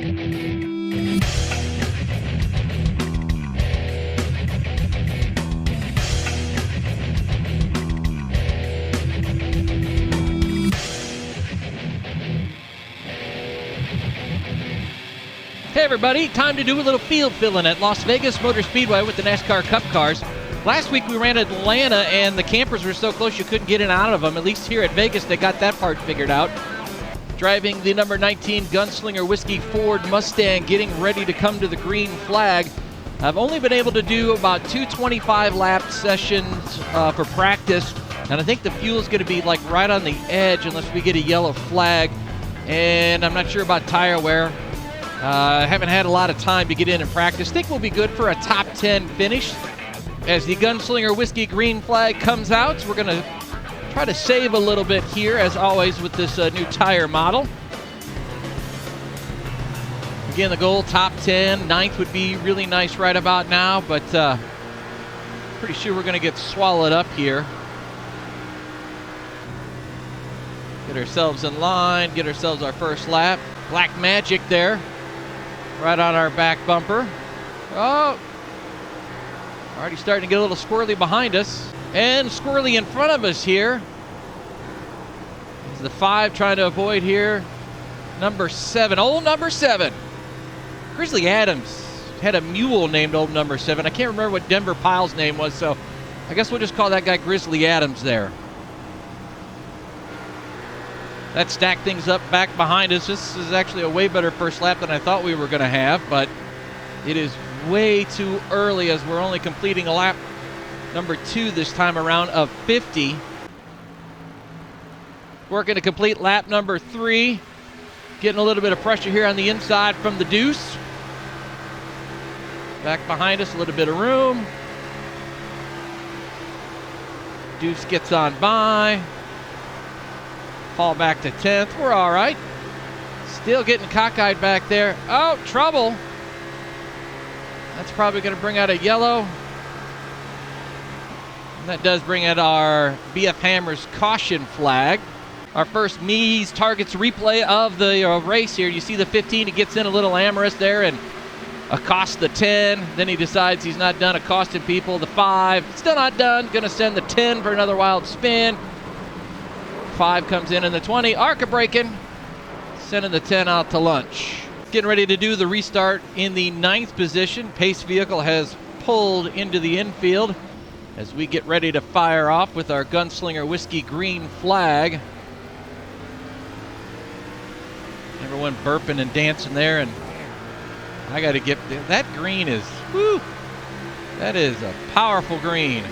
Hey everybody, time to do a little field filling at Las Vegas Motor Speedway with the NASCAR Cup cars. Last week we ran Atlanta and the campers were so close you couldn't get in and out of them. At least here at Vegas they got that part figured out. Driving the number 19 Gunslinger Whiskey Ford Mustang, getting ready to come to the green flag. I've only been able to do about 225 lap sessions for practice, and I think the fuel is going to be like right on the edge unless we get a yellow flag, and I'm not sure about tire wear. I haven't had a lot of time to get in and practice. Think we'll be good for a top 10 finish. As the Gunslinger Whiskey green flag comes out, we're going to try to save a little bit here, as always, with this new tire model. Again, the goal, top 10. Ninth would be really nice right about now, but pretty sure we're going to get swallowed up here. Get ourselves in line, get ourselves our first lap. Black Magic there. Right on our back bumper. Oh, already starting to get a little squirrely behind us. And squirrely in front of us here. It's the 5 trying to avoid here. Number 7, old number 7. Grizzly Adams had a mule named old number 7. I can't remember what Denver Pyle's name was, so I guess we'll just call that guy Grizzly Adams there. That stacked things up back behind us. This is actually a way better first lap than I thought we were going to have, but it is way too early as we're only completing a lap number 2 this time around of 50. Working to complete lap number 3. Getting a little bit of pressure here on the inside from the Deuce. Back behind us, a little bit of room. Deuce gets on by. Fall back to 10th. We're all right. Still getting cockeyed back there. Oh, trouble. That's probably going to bring out a yellow. And that does bring out our BF Hammers caution flag. Our first Me's Targets replay of the race here. You see the 15, he gets in a little amorous there and accosts the 10. Then he decides he's not done accosting people. The 5, still not done. Going to send the 10 for another wild spin. 5 comes in and the 20, ARCA braking, sending the 10 out to lunch. Getting ready to do the restart in the 9th position. Pace vehicle has pulled into the infield as we get ready to fire off with our Gunslinger Whiskey green flag. Everyone burping and dancing there, and I got to get that green is, whoo, that is a powerful green.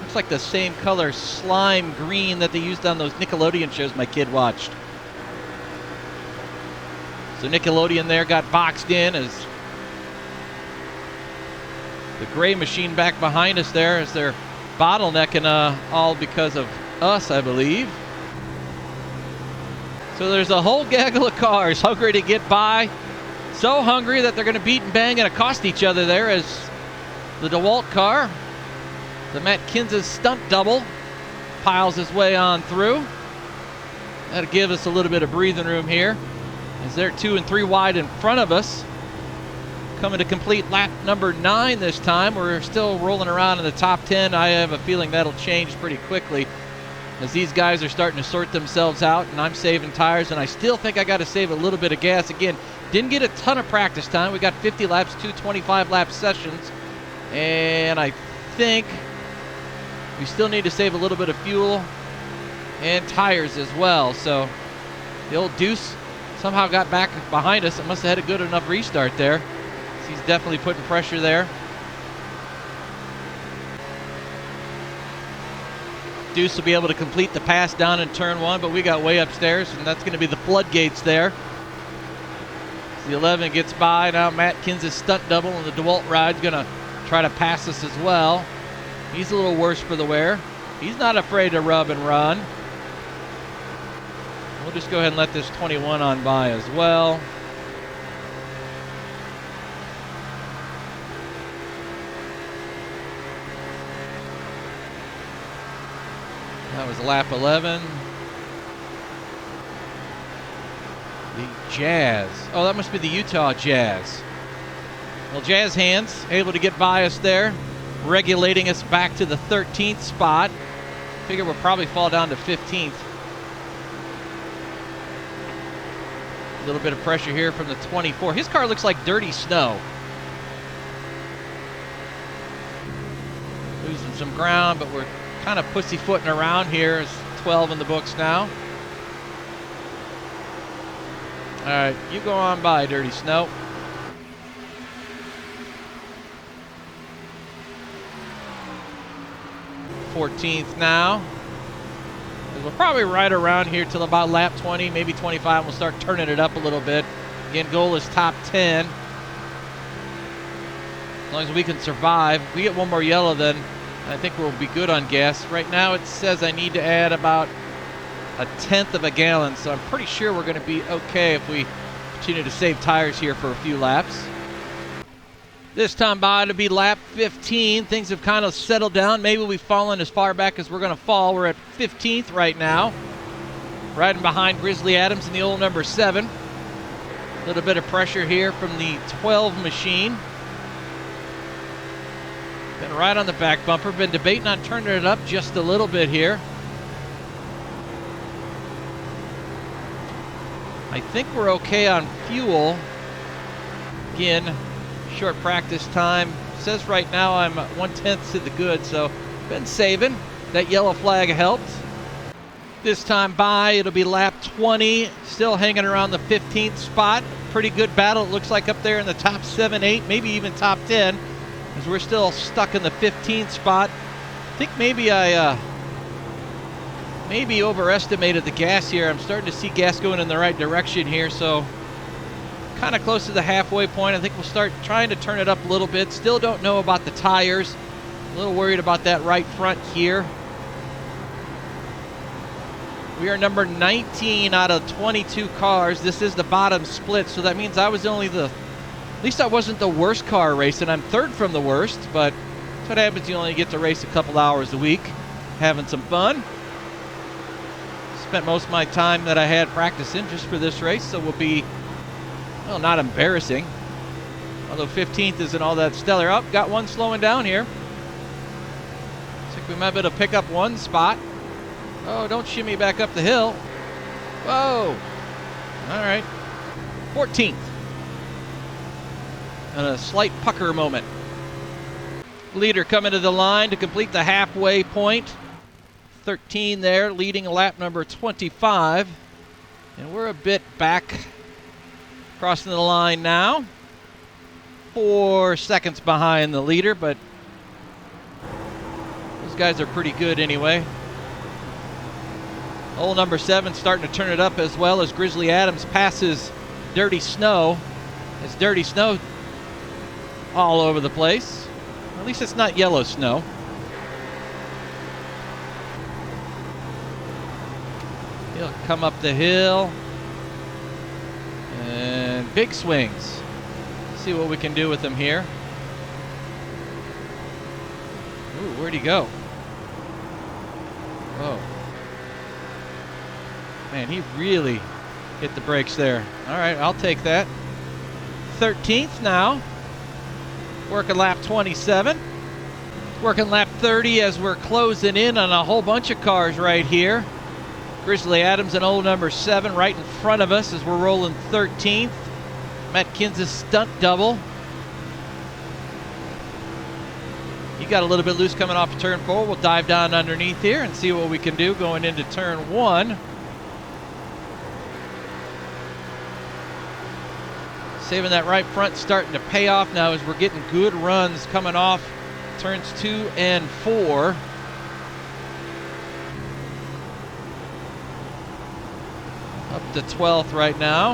Looks like the same color slime green that they used on those Nickelodeon shows my kid watched. So Nickelodeon there got boxed in as the gray machine back behind us there as they're bottlenecking all because of us, I believe. So there's a whole gaggle of cars hungry to get by. So hungry that they're going to beat and bang and accost each other there as the DeWalt car, the Matt Kenseth stunt double, piles his way on through. That'll give us a little bit of breathing room here as they're 2 and 3 wide in front of us. Coming to complete lap number 9 this time. We're still rolling around in the top 10. I have a feeling that'll change pretty quickly as these guys are starting to sort themselves out, and I'm saving tires, and I still think I got to save a little bit of gas. Again, didn't get a ton of practice time. We got 50 laps, 225 lap sessions, and I think we still need to save a little bit of fuel and tires as well. So the old Deuce somehow got back behind us. It must have had a good enough restart there. He's definitely putting pressure there. Deuce will be able to complete the pass down in turn 1, but we got way upstairs, and that's going to be the floodgates there. The 11 gets by. Now Matt Kenseth's stunt double, and the DeWalt ride's going to try to pass us as well. He's a little worse for the wear. He's not afraid to rub and run. We'll just go ahead and let this 21 on by as well. That was lap 11. The Jazz. Oh, that must be the Utah Jazz. Well, Jazz hands able to get by us there, regulating us back to the 13th spot. Figure we'll probably fall down to 15th. A little bit of pressure here from the 24. His car looks like dirty snow. Losing some ground, but we're kind of pussyfooting around here. It's 12 in the books now. All right, you go on by, dirty snow. .14th now. We're probably right around here till about lap 20, maybe 25. We'll start turning it up a little bit. Again, goal is top 10. As long as we can survive. If we get one more yellow, then I think we'll be good on gas. Right now it says I need to add about 1/10 of a gallon, so I'm pretty sure we're going to be okay if we continue to save tires here for a few laps. This time by to be lap 15. Things have kind of settled down. Maybe we've fallen as far back as we're going to fall. We're at 15th right now. Riding behind Grizzly Adams in the old number 7. A little bit of pressure here from the 12 machine. Been right on the back bumper. Been debating on turning it up just a little bit here. I think we're okay on fuel. Again, short practice time. Says right now I'm 1/10 to the good, so been saving. That yellow flag helped. This time by, it'll be lap 20. Still hanging around the 15th spot. Pretty good battle, it looks like, up there in the top 7, 8, maybe even top 10, as we're still stuck in the 15th spot. I think maybe I maybe overestimated the gas here. I'm starting to see gas going in the right direction here, so kind of close to the halfway point. I think we'll start trying to turn it up a little bit. Still don't know about the tires. A little worried about that right front here. We are number 19 out of 22 cars. This is the bottom split, so that means I was only at least I wasn't the worst car racing. I'm third from the worst, but that's what happens. You only get to race a couple hours a week, having some fun. Spent most of my time that I had practicing just for this race, so we'll be, well, not embarrassing. Although 15th isn't all that stellar. Oh, got one slowing down here. Looks like we might be able to pick up one spot. Oh, don't shimmy back up the hill. Whoa. All right. 14th. And a slight pucker moment. Leader coming to the line to complete the halfway point. 13 there, leading lap number 25. And we're a bit back. Crossing the line now. 4 seconds behind the leader, but those guys are pretty good anyway. Old number 7 starting to turn it up, as well as Grizzly Adams passes Dirty Snow. It's Dirty Snow all over the place. At least it's not yellow snow. He'll come up the hill. And big swings. See what we can do with him here. Ooh, where'd he go? Whoa. Man, he really hit the brakes there. All right, I'll take that. 13th now. Working lap 27. Working lap 30 as we're closing in on a whole bunch of cars right here. Grizzly Adams and old number 7 right in front of us as we're rolling 13th. Matt Kins' stunt double. He got a little bit loose coming off of turn 4. We'll dive down underneath here and see what we can do going into turn 1. Saving that right front, starting to pay off now as we're getting good runs coming off turns 2 and 4. Up to 12th right now.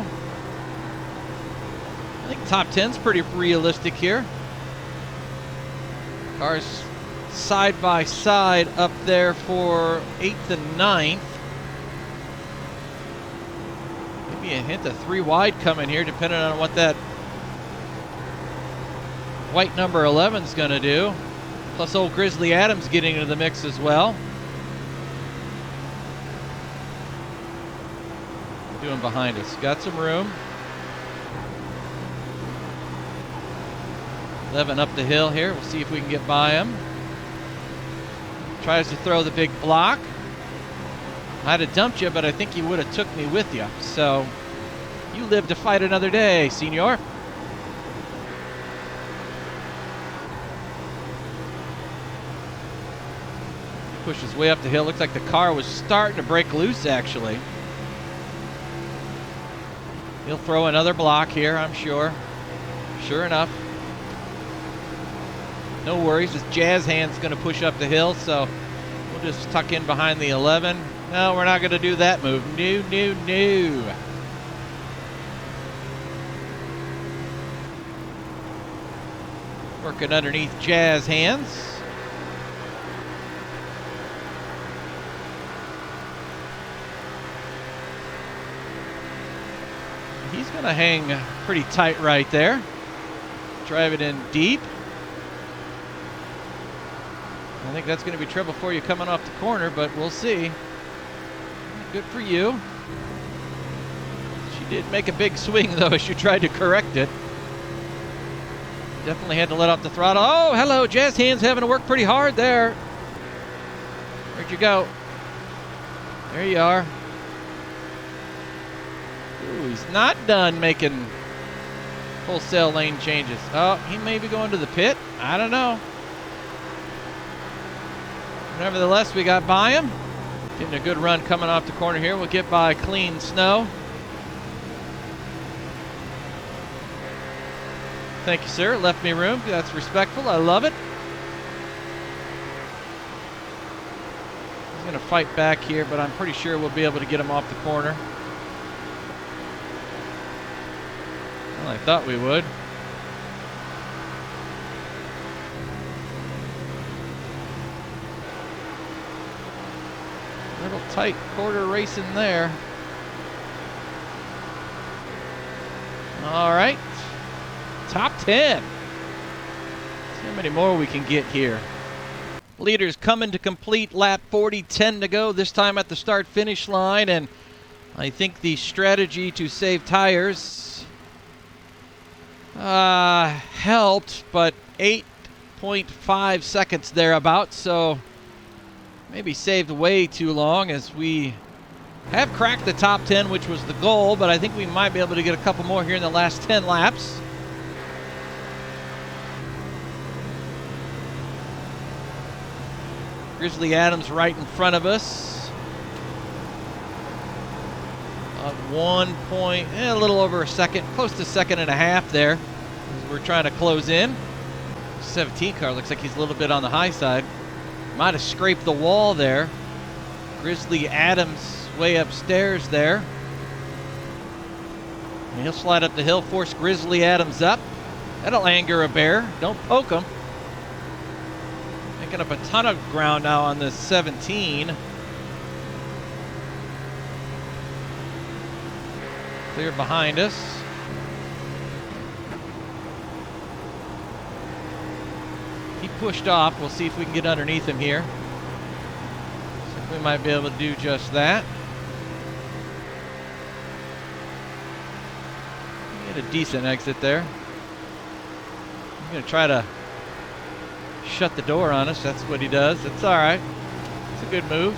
I think top 10's pretty realistic here. Cars side by side up there for 8th and 9th. Maybe a hint of 3 wide coming here, depending on what that white number 11 is going to do. Plus old Grizzly Adams getting into the mix as well. Doing behind us. Got some room. 11 up the hill here. We'll see if we can get by him. Tries to throw the big block. I'd have dumped you, but I think you would have took me with you. So you live to fight another day, senor. Pushes way up the hill. Looks like the car was starting to break loose, actually. He'll throw another block here, I'm sure. Sure enough. No worries. This jazz hand's going to push up the hill, so we'll just tuck in behind the 11. No, we're not going to do that move. No, no, no. Working underneath jazz hands. He's going to hang pretty tight right there. Drive it in deep. I think that's going to be trouble for you coming off the corner, but we'll see. Good for you. She did make a big swing, though, as you tried to correct it. Definitely had to let off the throttle. Oh, hello, jazz hands having to work pretty hard there. Where'd you go? There you are. Ooh, he's not done making wholesale lane changes. Oh, he may be going to the pit. I don't know. Nevertheless, we got by him. Getting a good run coming off the corner here. We'll get by clean snow. Thank you, sir. Left me room. That's respectful. I love it. He's going to fight back here, but I'm pretty sure we'll be able to get him off the corner. Well, I thought we would. Little tight quarter racing there. All right. Top 10. See how many more we can get here. Leaders coming to complete lap 40, 10 to go, this time at the start-finish line, and I think the strategy to save tires helped, but 8.5 seconds thereabouts, so maybe saved way too long, as we have cracked the top 10, which was the goal, but I think we might be able to get a couple more here in the last 10 laps. Grizzly Adams right in front of us. A little over a second, close to second and a half there, as we're trying to close in. 17 car looks like he's a little bit on the high side. Might have scraped the wall there. Grizzly Adams way upstairs there. And he'll slide up the hill, force Grizzly Adams up. That'll anger a bear. Don't poke him. Making up a ton of ground now on this 17. Clear behind us. He pushed off. We'll see if we can get underneath him here. So we might be able to do just that. Get a decent exit there. I'm going to try to shut the door on us. That's what he does. It's all right. It's a good move.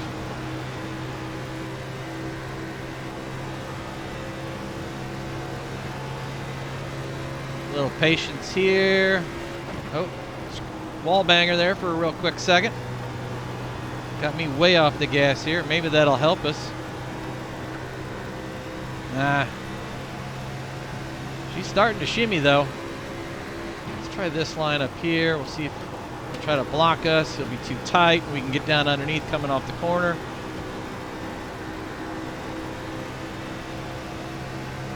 A little patience here. Oh, wall banger there for a real quick second. Got me way off the gas here. Maybe that'll help us. Nah. She's starting to shimmy though. Let's try this line up here. We'll see if he'll try to block us. He'll be too tight. We can get down underneath coming off the corner.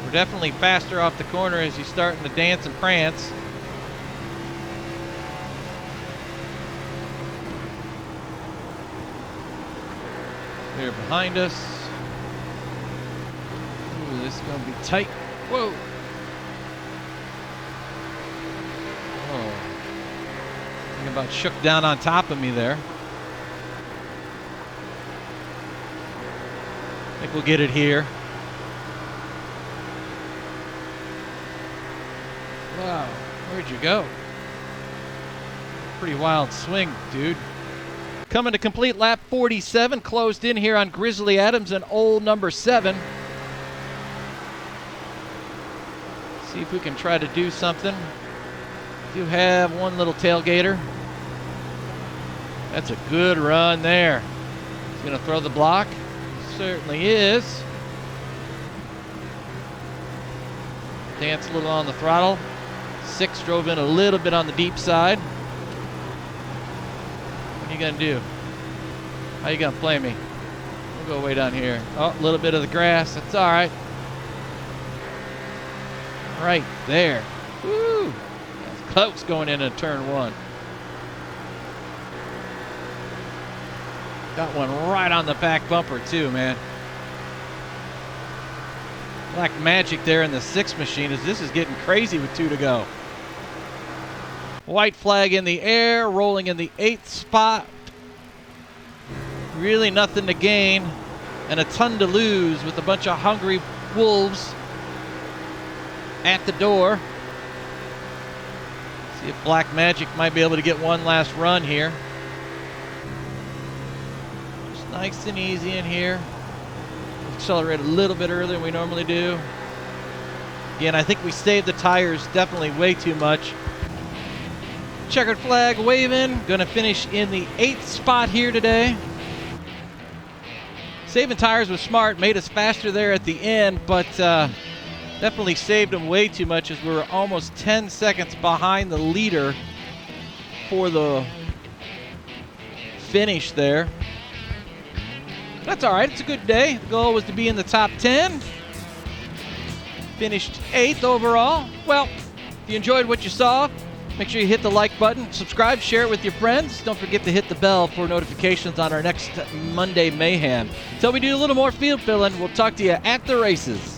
We're definitely faster off the corner as he's starting to dance and prance. They're behind us. Ooh, this is going to be tight. Whoa. Oh. Think about shook down on top of me there. I think we'll get it here. Where'd you go? Pretty wild swing, dude. Coming to complete lap 47, closed in here on Grizzly Adams and old number 7. See if we can try to do something. Do have one little tailgater. That's a good run there. He's going to throw the block. Certainly is. Dance a little on the throttle. 6 drove in a little bit on the deep side. What are you going to do? How you going to play me? We'll go way down here. Oh, a little bit of the grass. That's all right. Right there. Woo! That's close going into turn 1. Got one right on the back bumper too, man. Black magic there in the 6 machine as this is getting crazy with 2 to go. White flag in the air, rolling in the 8th spot. Really nothing to gain and a ton to lose with a bunch of hungry wolves at the door. See if Black Magic might be able to get one last run here. Just nice and easy in here. Accelerate a little bit earlier than we normally do. Again, I think we saved the tires definitely way too much. Checkered flag waving. Gonna finish in the 8th spot here today. Saving tires was smart, made us faster there at the end, but definitely saved them way too much as we were almost 10 seconds behind the leader for the finish there. That's all right. It's a good day. The goal was to be in the top 10. Finished 8th overall. Well, if you enjoyed what you saw, make sure you hit the like button, subscribe, share it with your friends. Don't forget to hit the bell for notifications on our next Monday Mayhem. Until we do a little more field filling, we'll talk to you at the races.